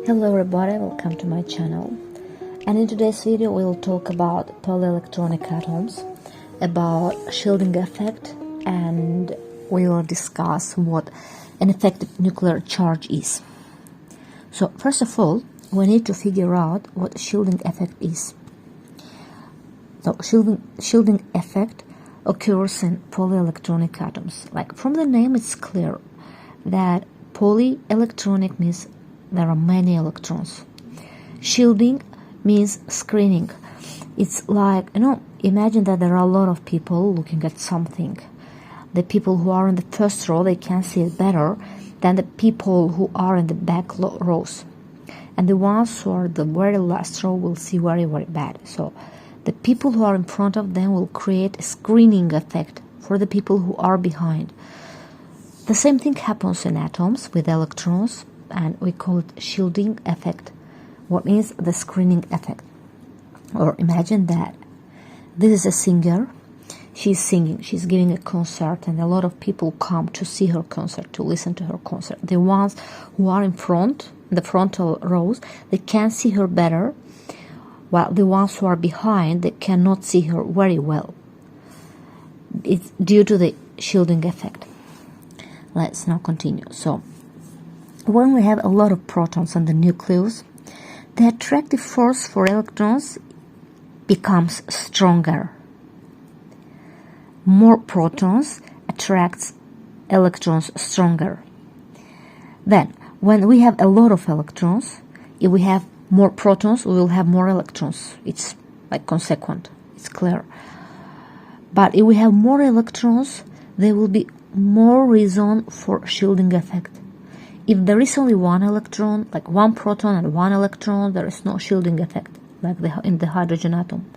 Hello everybody, welcome to my channel, and in today's video we'll talk about polyelectronic atoms, about shielding effect, and we'll discuss what an effective nuclear charge is. So first of all, we need to figure out what shielding effect is. So shielding effect occurs in polyelectronic atoms. Like from the name it's clear that polyelectronic means there are many electrons. Shielding means screening. It's like, imagine that there are a lot of people looking at something. The people who are in the first row, they can see it better than the people who are in the back rows. And the ones who are the very last row will see very, very bad. So the people who are in front of them will create a screening effect for the people who are behind. The same thing happens in atoms with electrons, and we call it shielding effect. What means the screening effect? Or imagine that this is a singer. She's singing, she's giving a concert, and a lot of people come to see her concert, to listen to her concert. The ones who are in front, the frontal rows, they can see her better, while the ones who are behind, they cannot see her very well. It's due to the shielding effect. Let's now continue. So when we have a lot of protons in the nucleus, the attractive force for electrons becomes stronger. More protons attracts electrons stronger. Then, when we have a lot of electrons, if we have more protons, we will have more electrons. It's like consequent. It's clear. But if we have more electrons, there will be more reason for shielding effect. If there is only one electron, like one proton and one electron, there is no shielding effect, like in the hydrogen atom.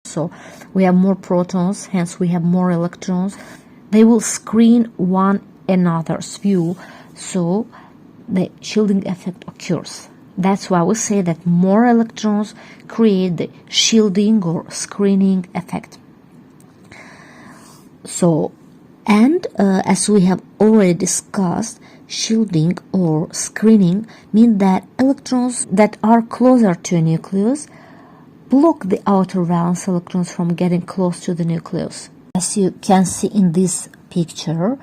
So we have more protons, hence we have more electrons. They will screen one another's view, so the shielding effect occurs. That's why we say that more electrons create the shielding or screening effect. So, and as we have already discussed, shielding or screening mean that electrons that are closer to a nucleus block the outer valence electrons from getting close to the nucleus. As you can see in this picture,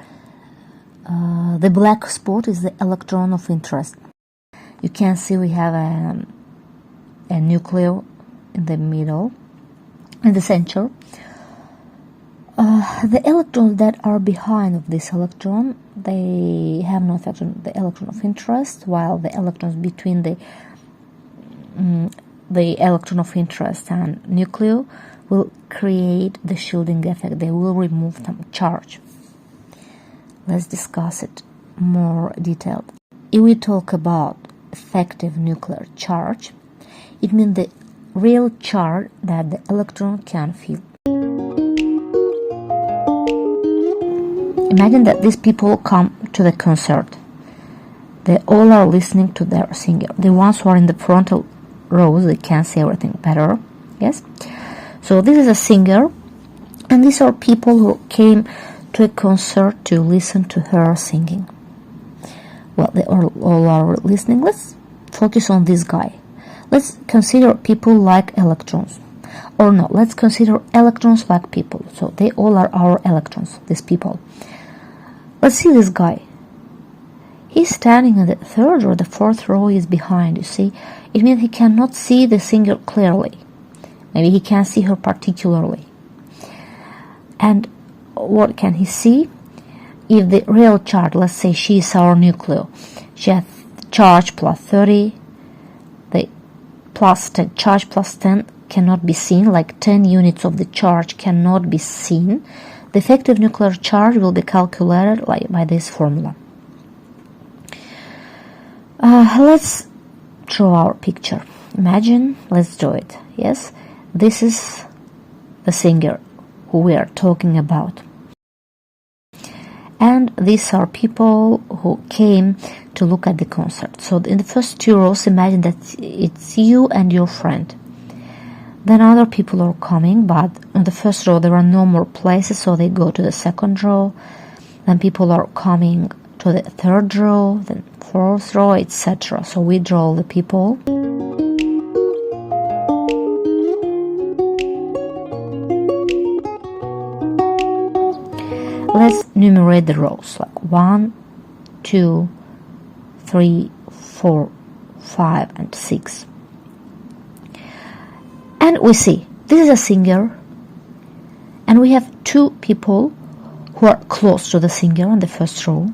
the black spot is the electron of interest. You can see we have a nucleus in the middle, in the center. The electrons that are behind of this electron, they have no effect on the electron of interest, while the electrons between the electron of interest and nucleus will create the shielding effect. They will remove some charge. Let's discuss it more detailed. If we talk about effective nuclear charge, it means the real charge that the electron can feel. Imagine that these people come to the concert. They all are listening to their singer. The ones who are in the frontal rows, they can see everything better. Yes? So this is a singer, and these are people who came to a concert to listen to her singing. Well, they all are listening. Let's focus on this guy. Let's consider people like electrons. Or no, let's consider electrons like people. So they all are our electrons, these people. Let's see this guy. He's standing in the third or the fourth row. He's behind, you see. It means he cannot see the singer clearly. Maybe he can't see her particularly. And what can he see? If the real charge, let's say she is our nucleus, she has charge plus 30, the plus 10, charge plus 10 cannot be seen, like 10 units of the charge cannot be seen. The effective nuclear charge will be calculated by this formula. Let's draw our picture. Imagine, let's draw it. Yes, this is the singer who we are talking about. And these are people who came to look at the concert. So in the first two rows, imagine that it's you and your friend. Then other people are coming, but on the first row there are no more places, so they go to the second row. Then people are coming to the third row, then fourth row, etc. So we draw the people. Let's numerate the rows, like 1, 2, 3, 4, 5, and 6. And we see this is a singer, and we have two people who are close to the singer on the first row.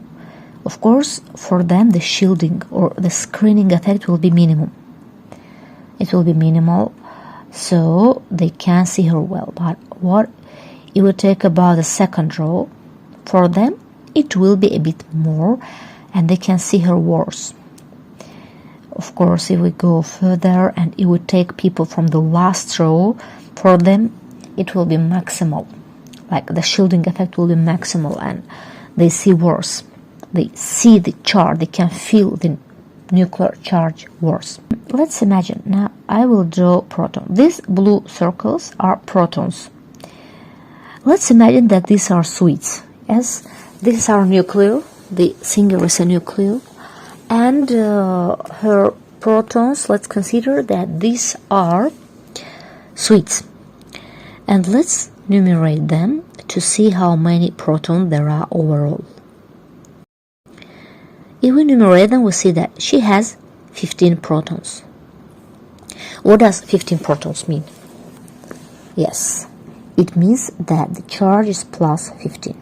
Of course, for them the shielding or the screening effect will be minimum. It will be minimal, so they can see her well. But what it will take about the second row, for them it will be a bit more, and they can see her worse. Of course, if we go further and it would take people from the last row, for them it will be maximal. Like the shielding effect will be maximal and they see worse. They see the charge, they can feel the nuclear charge worse. Let's imagine, now I will draw proton. These blue circles are protons. Let's imagine that these are sweets. Yes, this is our nucleus. The singer is a nucleus. And her protons, let's consider that these are sweets. And let's numerate them to see how many protons there are overall. If we numerate them, we see that she has 15 protons. What does 15 protons mean? Yes, it means that the charge is plus 15.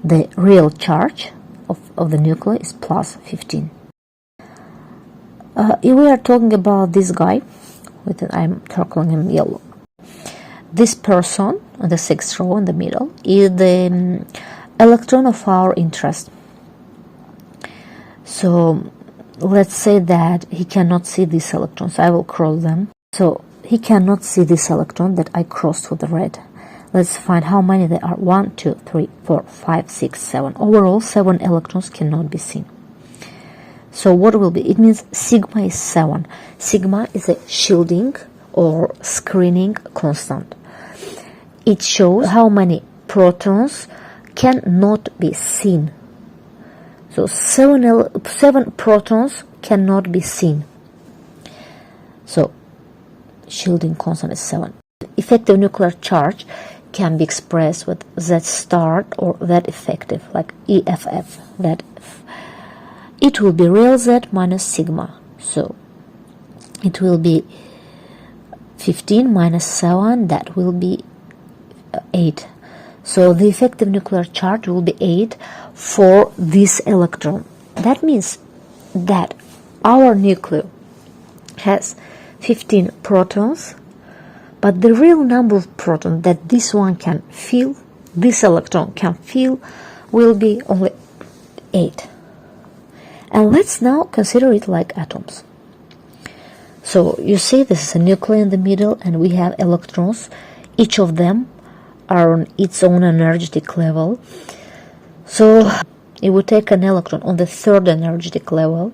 The real charge of the nucleus is plus 15. If we are talking about this guy, I'm circling him yellow. This person on the sixth row in the middle is the electron of our interest. So let's say that he cannot see these electrons. I will cross them. So he cannot see this electron that I crossed with the red. Let's find how many there are. 1, 2, 3, 4, 5, 6, 7. Overall, 7 electrons cannot be seen. So what will be? It means sigma is 7. Sigma is a shielding or screening constant. It shows how many protons cannot be seen. So 7 protons cannot be seen. So shielding constant is 7. Effective nuclear charge can be expressed with Z star or Z effective, like EFF. That it will be real Z minus sigma. So it will be 15 minus 7, that will be 8. So the effective nuclear charge will be 8 for this electron. That means that our nucleus has 15 protons, but the real number of protons that this one can feel, this electron can feel, will be only 8. And let's now consider it like atoms. So you see this is a nucleus in the middle, and we have electrons. Each of them are on its own energetic level. So it would take an electron on the third energetic level.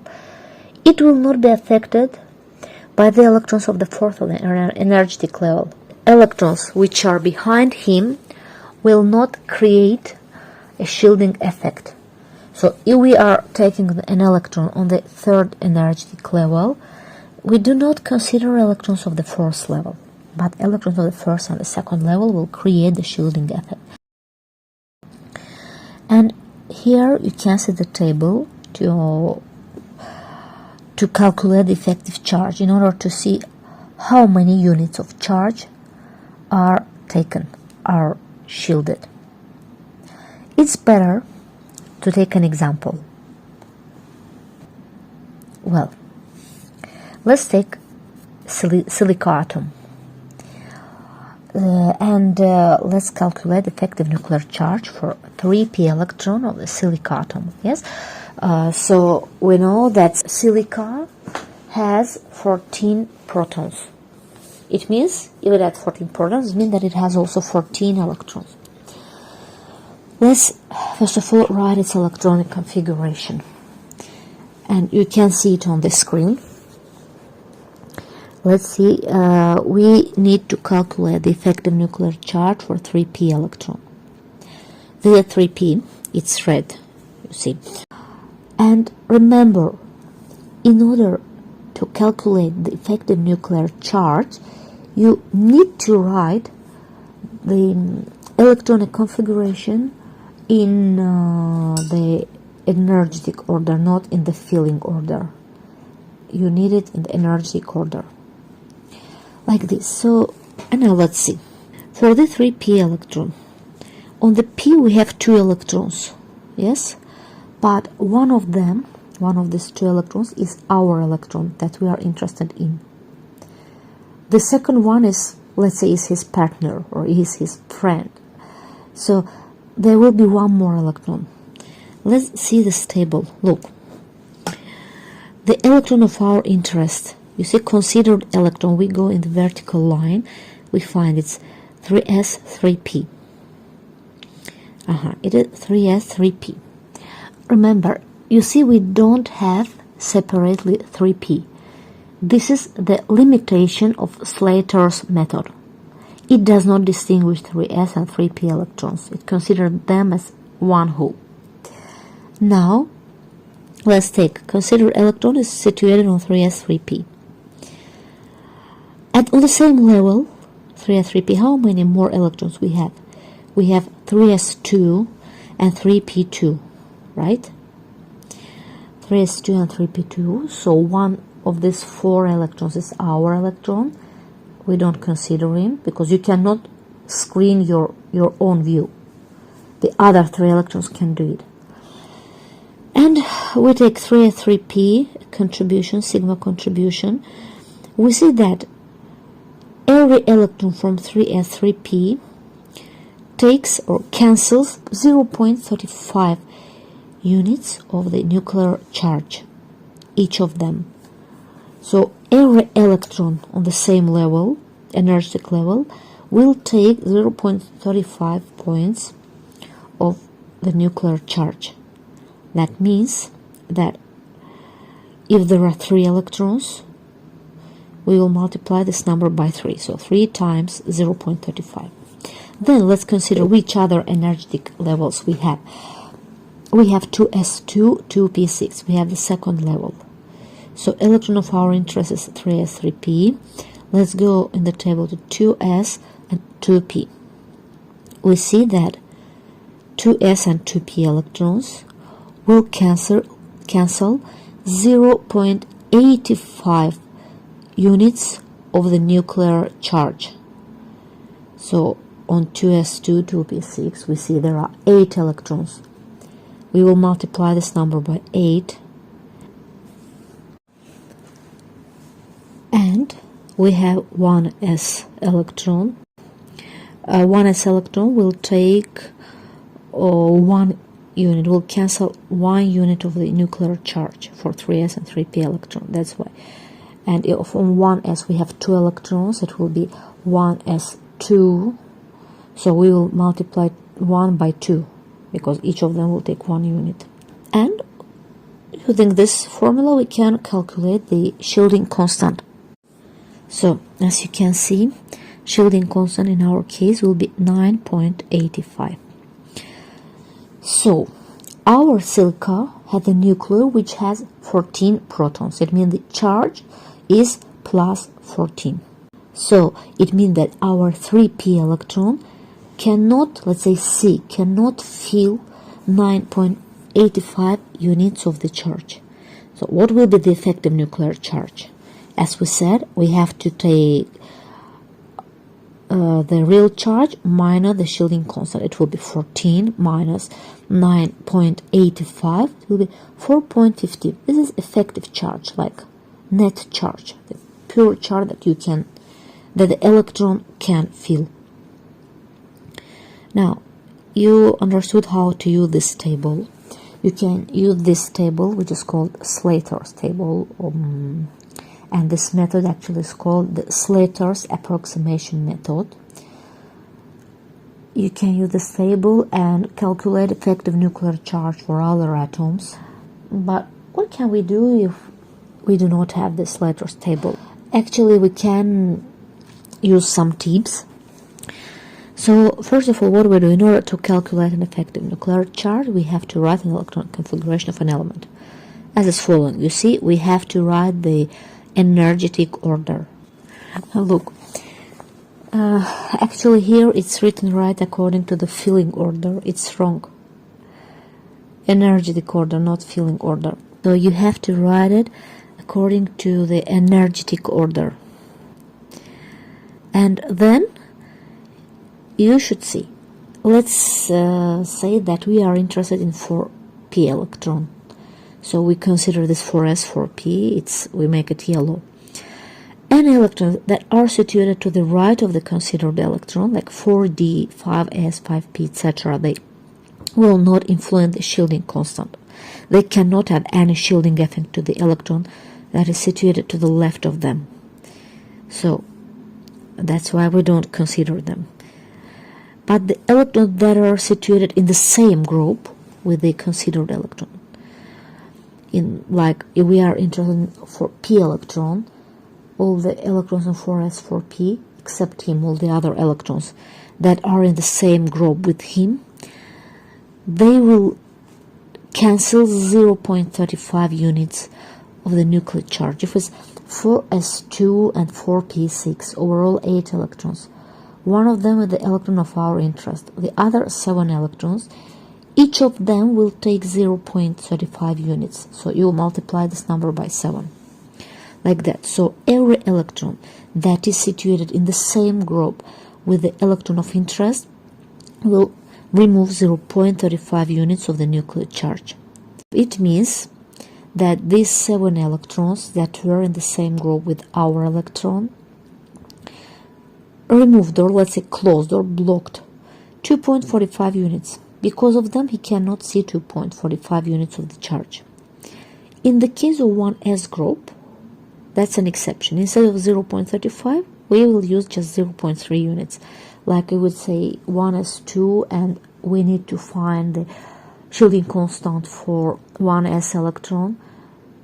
It will not be affected by the electrons of the fourth energetic level. Electrons which are behind him will not create a shielding effect. So if we are taking an electron on the third energetic level, we do not consider electrons of the fourth level, but electrons of the first and the second level will create the shielding effect. And here you can see the table to calculate the effective charge in order to see how many units of charge are taken, are shielded. It's better to take an example. Well, let's take silica atom. Let's calculate effective nuclear charge for 3p electron of the silica atom. Yes, so we know that silica has 14 protons. It means if it has 14 protons, it means that it has also 14 electrons. Let's first of all write its electronic configuration, and you can see it on the screen. Let's see, we need to calculate the effective nuclear charge for 3p electron. The 3p It's red, you see. And remember, in order to calculate the effective nuclear charge, you need to write the electronic configuration in the energetic order, not in the filling order. You need it in the energetic order, like this. So, and now let's see. For the 3p electron, on the p we have 2 electrons, yes, but one of these 2 electrons is our electron that we are interested in. The second one is, let's say, is his partner or is his friend. So there will be one more electron. Let's see this table. Look, the electron of our interest, you see, considered electron, we go in the vertical line, we find it's 3s 3p. It is 3s 3p. Remember, you see, we don't have separately 3p. This is the limitation of Slater's method. It does not distinguish 3s and 3p electrons. It considers them as one whole. Now, let's consider electron is situated on 3s 3p. And on the same level, 3s 3p, how many more electrons we have? We have 3s2 and 3p2, right? 3s2 and 3p2. So one of these 4 electrons is our electron. We don't consider him because you cannot screen your own view. The other 3 electrons can do it. And we take 3s 3p contribution, sigma contribution. We see that every electron from 3s 3p takes or cancels 0.35 units of the nuclear charge, each of them. So every electron on the same level, energetic level, will take 0.35 points of the nuclear charge. That means that if there are 3 electrons, we will multiply this number by 3. So 3 times 0.35. Then let's consider which other energetic levels we have. We have 2s2, 2p6. We have the second level. So electron of our interest is 3s 3p. Let's go in the table to 2s and 2p. We see that 2s and 2p electrons will cancel 0.85 units of the nuclear charge. So on 2s2, 2p6, we see there are 8 electrons. We will multiply this number by 8. And we have 1s electron. 1s electron will take 1 unit, will cancel 1 unit of the nuclear charge for 3s and 3p electron. That's why. And if on 1s we have 2 electrons, it will be 1s2. So we will multiply 1 by 2 because each of them will take 1 unit. And using this formula, we can calculate the shielding constant. So as you can see, shielding constant in our case will be 9.85. So our silica has a nucleus which has 14 protons. It means the charge is plus 14. So it means that our 3p electron cannot, let's say C, cannot fill 9.85 units of the charge. So what will be the effective nuclear charge? As we said, we have to take the real charge minus the shielding constant. It will be 14 minus 9.85. It will be 4.50. This is effective charge, like net charge, the pure charge that the electron can fill. Now, you understood how to use this table. You can use this table, which is called Slater's table, and this method actually is called the Slater's approximation method. You can use this table and calculate effective nuclear charge for other atoms. But what can we do if we do not have this Slater's table? Actually, we can use some tips. So first of all, what we do in order to calculate an effective nuclear charge, we have to write an electron configuration of an element as is following. You see, we have to write the energetic order. Look, actually here it's written right according to the filling order. It's wrong. Energetic order, not filling order. So you have to write it according to the energetic order. And then you should see. Let's say that we are interested in 4p electron. So we consider this 4s, 4p, we make it yellow. Any electrons that are situated to the right of the considered electron, like 4d, 5s, 5p, etc., they will not influence the shielding constant. They cannot have any shielding effect to the electron that is situated to the left of them. So that's why we don't consider them. But the electrons that are situated in the same group with the considered electron, like if we are interested in for p electron, all the electrons in 4s, 4p, except him, all the other electrons that are in the same group with him, they will cancel 0.35 units of the nuclear charge. If it's 4s2 and 4p6, overall 8 electrons, one of them is the electron of our interest, the other 7 electrons, each of them will take 0.35 units. So you multiply this number by 7. Like that. So every electron that is situated in the same group with the electron of interest will remove 0.35 units of the nuclear charge. It means that these 7 electrons that were in the same group with our electron removed, or let's say closed or blocked 2.45 units. Because of them, he cannot see 2.45 units of the charge. In the case of 1s group, that's an exception. Instead of 0.35, we will use just 0.3 units. Like we would say 1s2, and we need to find the shielding constant for 1s electron.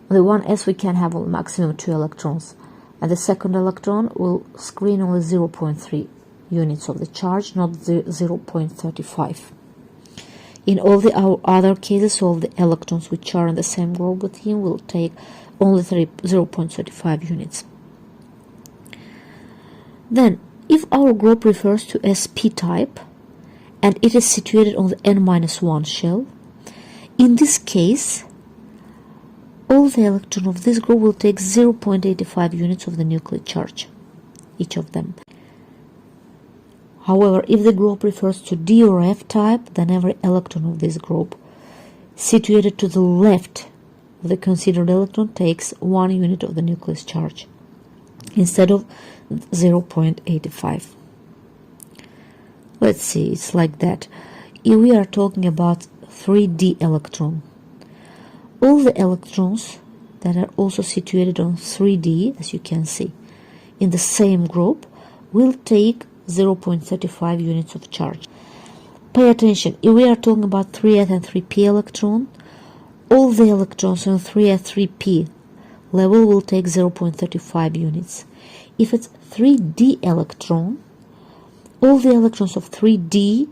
The 1s we can have a maximum 2 electrons. And the second electron will screen only 0.3 units of the charge, not 0.35. In all the other cases, all the electrons which are in the same group with him will take only 0.35 units. Then, if our group refers to sp type and it is situated on the n-1 shell, in this case, all the electrons of this group will take 0.85 units of the nuclear charge, each of them. However, if the group refers to D or F type, then every electron of this group situated to the left of the considered electron takes 1 unit of the nucleus charge instead of 0.85. Let's see, it's like that. If we are talking about 3d electron, all the electrons that are also situated on 3d, as you can see, in the same group will take 0.35 units of charge. Pay attention, if we are talking about 3s and 3p electron, all the electrons on 3s, 3p level will take 0.35 units. If it's 3d electron, all the electrons of 3d,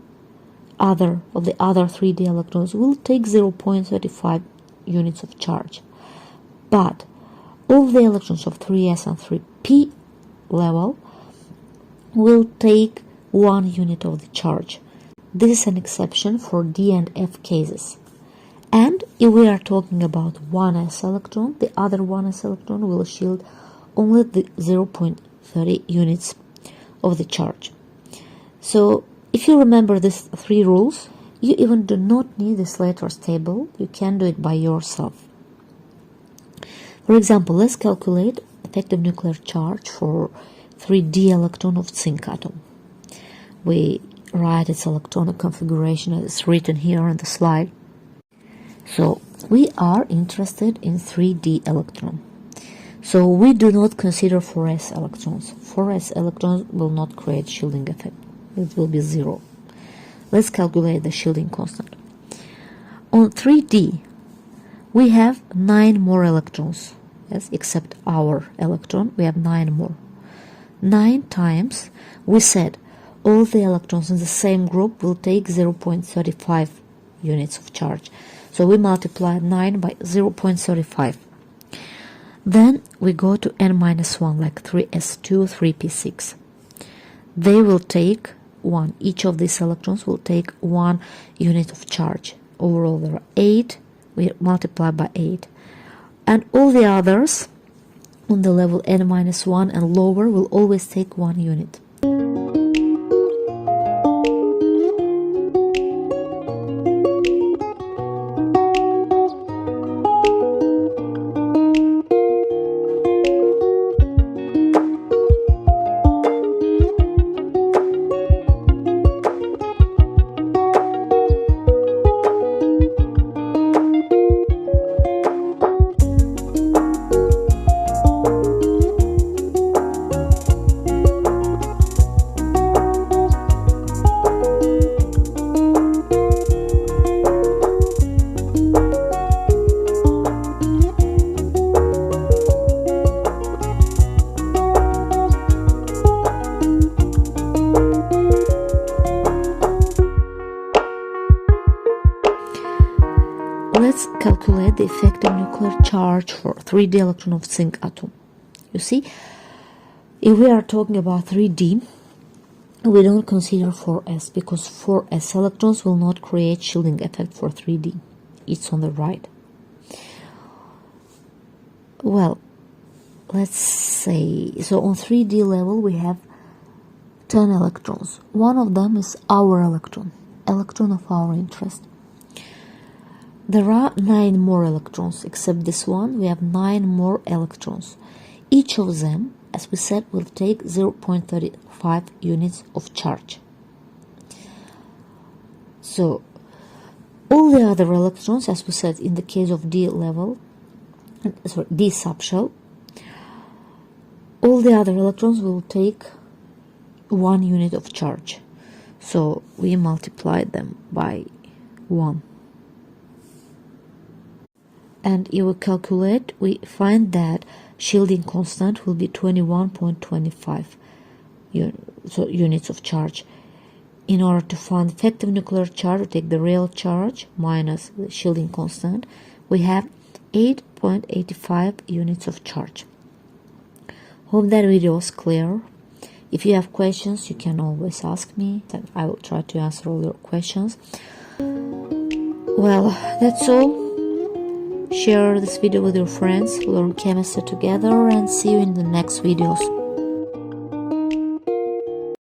other 3d electrons will take 0.35 units of charge. But all the electrons of 3s and 3p level will take 1 unit of the charge. This is an exception for D and F cases. And if we are talking about 1s electron, the other 1s electron will shield only the 0.30 units of the charge. So if you remember these 3 rules, you even do not need this Slater's table. You can do it by yourself. For example, let's calculate effective nuclear charge for 3d electron of zinc atom. We write its electronic configuration as written here on the slide. So we are interested in 3d electron. So we do not consider 4s electrons. 4s electrons will not create shielding effect. It will be 0. Let's calculate the shielding constant. On 3d, we have 9 more electrons. Yes, except our electron, we have 9 more. 9 times, we said, all the electrons in the same group will take 0.35 units of charge. So we multiply 9 by 0.35. Then we go to n-1, like 3s2, 3p6. They will take 1. Each of these electrons will take 1 unit of charge. Overall there are 8. We multiply by 8. And all the others on the level n-1 and lower will always take 1 unit. Let's calculate the effective nuclear charge for 3d electron of zinc atom. You see, if we are talking about 3d, we don't consider 4s, because 4s electrons will not create shielding effect for 3d. It's on the right. Well, let's say, so on 3d level we have 10 electrons. One of them is our electron of our interest. There are 9 more electrons, except this one, we have 9 more electrons. Each of them, as we said, will take 0.35 units of charge. So, all the other electrons, as we said in the case of D level, D subshell, all the other electrons will take 1 unit of charge. So, we multiply them by 1. And if we calculate, we find that shielding constant will be 21.25 units of charge. In order to find effective nuclear charge, we take the real charge minus the shielding constant. We have 8.85 units of charge. Hope that video is clear. If you have questions, you can always ask me, and I will try to answer all your questions. Well, that's all. Share this video with your friends, learn chemistry together, and see you in the next videos.